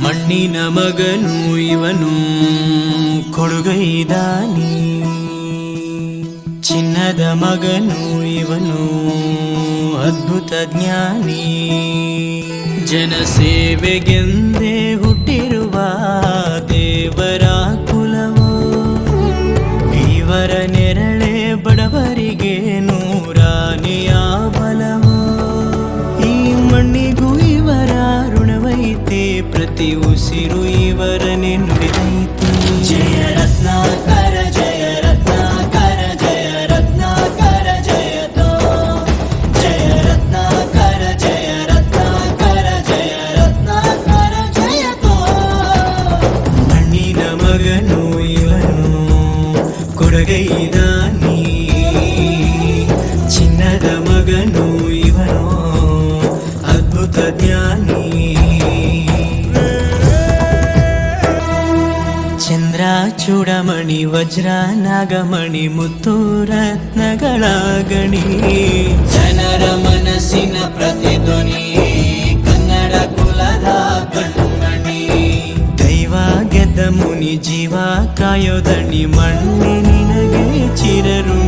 ಮಣ್ಣಿನ ಮಗನು ಇವನು ಕೊಡುಗೈದಾನಿ, ಚಿನ್ನದ ಮಗನು ಇವನು ಅದ್ಭುತ ಜ್ಞಾನಿ. ಜನಸೇವೆಗೆಂದೇ ಹುಟ್ಟಿರುವ ದೇವರ ಕುಲವೋ, ಇವರ ನೆರಳೆ ಬಡವರಿಗೆ ನೂರಾನೆಯ ಬಲವೋ. ಈ ಮಣ್ಣಿಗೂ ಇವರ ಋಣವೈತೆ, ಪ್ರತಿ ಉಸಿರು ಇವರನ್ನೇ ನುಡಿದೈತೆ. ಜಯ ರತ್ನಾಕರ ಜಯ ರತ್ನಾಕರ ಜಯ ರತ್ನಾಕರ ಜಯತೋ, ಜಯ ರತ್ನಾಕರ ಜಯ ರತ್ನಾಕರ ಜಯ ರತ್ನಾಕರ ಜಯತೋ. ಮಣ್ಣಿನ ಮಗನು ಇವನು ಕೊಡುಗೈದಾನಿ, ಚಿನ್ನದ ಮಗನು ಇವನು ಅದ್ಭುತ ಜ್ಞಾನಿ. ಚಂದ್ರ ಚೂಡಮಣಿ ವಜ್ರ ನಾಗಮಣಿ ಮುತ್ತು ರತ್ನಗಳ ಗಣಿ, ಜನರ ಮನಸ್ಸಿನ ಪ್ರತಿಧ್ವನಿ, ಕನ್ನಡ ಕುಲದ ಕಣ್ಮಣಿ. ದೈವ ಗೆದ್ದ ಮುನಿ ಜೀವ ಕಾಯೋದಣಿ, ಮಣ್ಣೆ ನಿನಗೆ ಚಿರರು